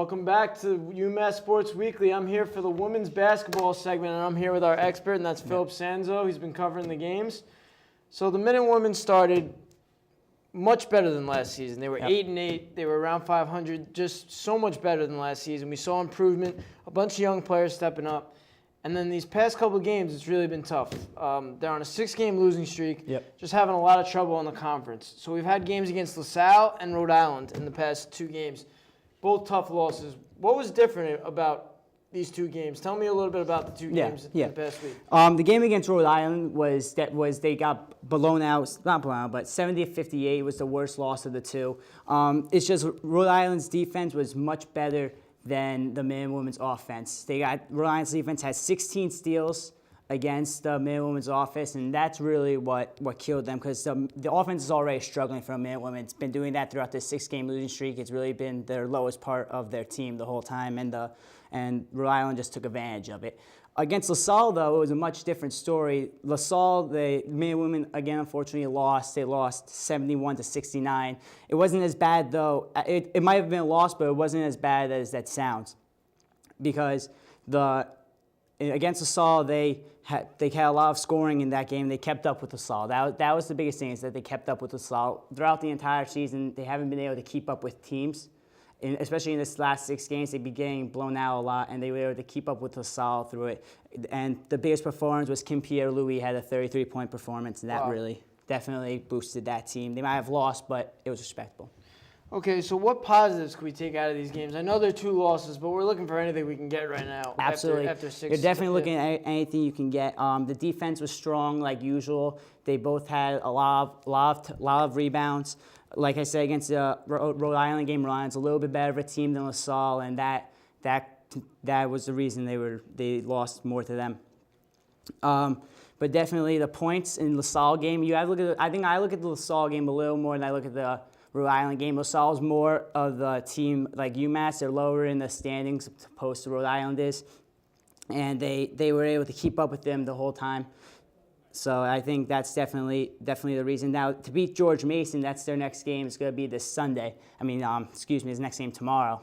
Welcome back to UMass Sports Weekly. I'm here for the women's basketball segment, and I'm here with our expert, and that's Philip Sanzo. He's been covering the games. So the Minutewomen started much better than last season. They were 8-8. They were around 500, just so much better than last season. We saw improvement, a bunch of young players stepping up. And then these past couple of games, it's really been tough. They're on a 6-game losing streak, just having a lot of trouble in the conference. So we've had games against LaSalle and Rhode Island in the past 2 games, both tough losses. What was different about these 2 games? Tell me a little bit about the 2 games in the past week. The game against Rhode Island was they got blown out, not blown out, but 70-58 was the worst loss of the 2. It's just Rhode Island's defense was much better than the Minutewomen's offense. Rhode Island's defense had 16 steals against the Minutewomen's offense, and that's really what killed them, because the offense is already struggling for the Minutewomen. It's been doing that throughout this 6-game losing streak. It's really been their lowest part of their team the whole time, and Rhode Island just took advantage of it. Against LaSalle, though, it was a much different story. LaSalle, the Minutewomen, again, unfortunately lost. They lost 71-69. It wasn't as bad, though. It might have been a loss, but it wasn't as bad as that sounds, because against LaSalle, they had a lot of scoring in that game. They kept up with LaSalle. That was the biggest thing, is that they kept up with LaSalle. Throughout the entire season, they haven't been able to keep up with teams. Especially in this last 6 games, they'd be getting blown out a lot, and they were able to keep up with LaSalle through it. And the biggest performance was Kim Pierre-Louis had a 33-point performance, and that really definitely boosted that team. They might have lost, but it was respectable. Okay, so what positives can we take out of these games? I know they're 2 losses, but we're looking for anything we can get right now. Absolutely. After 6. You're definitely looking at anything you can get. The defense was strong, like usual. They both had a lot of rebounds. Like I said, against the Rhode Island game, Rhode Island's a little bit better of a team than LaSalle, and that was the reason they lost more to them. But definitely the points in LaSalle game, I think I look at the LaSalle game a little more than I look at the Rhode Island game. LaSalle's more of the team like UMass. They're lower in the standings opposed to Rhode Island is, and they were able to keep up with them the whole time. So I think that's definitely the reason. Now, to beat George Mason, that's their next game. It's going to be this Sunday. His next game tomorrow.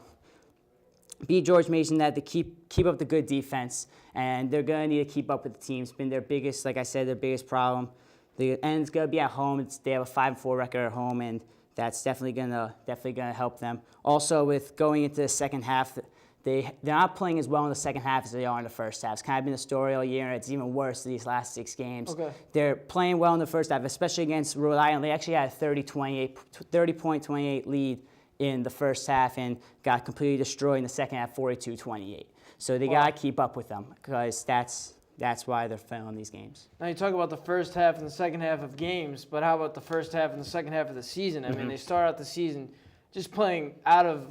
Beat George Mason, that to keep up the good defense, and they're going to need to keep up with the team. It's been their biggest, like I said, their biggest problem. And it's going to be at home. They have a 5-4 record at home, and that's definitely going to help them. Also, with going into the second half, they're not playing as well in the second half as they are in the first half. It's kind of been the story all year, and it's even worse these last 6 games. Okay. They're playing well in the first half, especially against Rhode Island. They actually had a 30-point lead in the first half and got completely destroyed in the second half, 42-28. So they got to keep up with them, because that's why they're failing these games. Now you talk about the first half and the second half of games, but how about the first half and the second half of the season? I mean, they start out the season just playing out of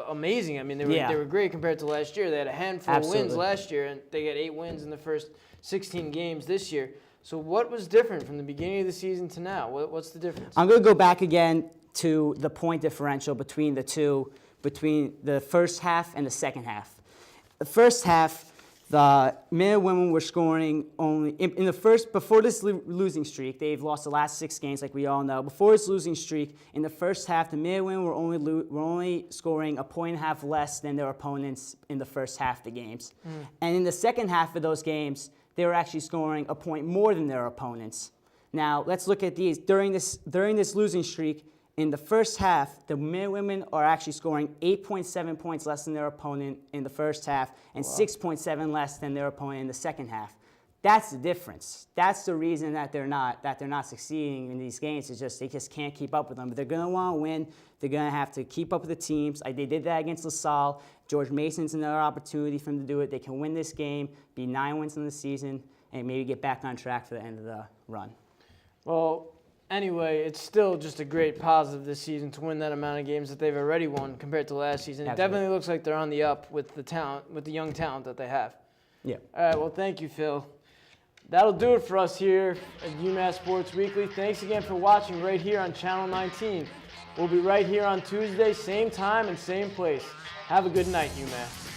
amazing. I mean, they were great compared to last year. They had a handful of wins last year, and they got 8 wins in the first 16 games this year. So what was different from the beginning of the season to now? What's the difference? I'm going to go back again to the point differential between the first half and the second half. The first half, the Minutewomen were scoring only in the first, before this losing streak. They've lost the last 6 games, like we all know. Before this losing streak, in the first half, the Minutewomen were only scoring a 1.5 less than their opponents in the first half of the games. And in the second half of those games, they were actually scoring a point more than their opponents. Now let's look at these. During this losing streak, in the first half, the Minutewomen are actually scoring 8.7 points less than their opponent in the first half, and 6.7 less than their opponent in the second half. That's the difference. That's the reason that they're not succeeding in these games. It's just they just can't keep up with them. But they're going to want to win. They're going to have to keep up with the teams. They did that against LaSalle. George Mason's another opportunity for them to do it. They can win this game, be 9 wins in the season, and maybe get back on track for the end of the run. Well, anyway, it's still just a great positive this season to win that amount of games that they've already won compared to last season. It definitely looks like they're on the up with the talent, with the young talent that they have. Yeah. All right, well, thank you, Phil. That'll do it for us here at UMass Sports Weekly. Thanks again for watching right here on Channel 19. We'll be right here on Tuesday, same time and same place. Have a good night, UMass.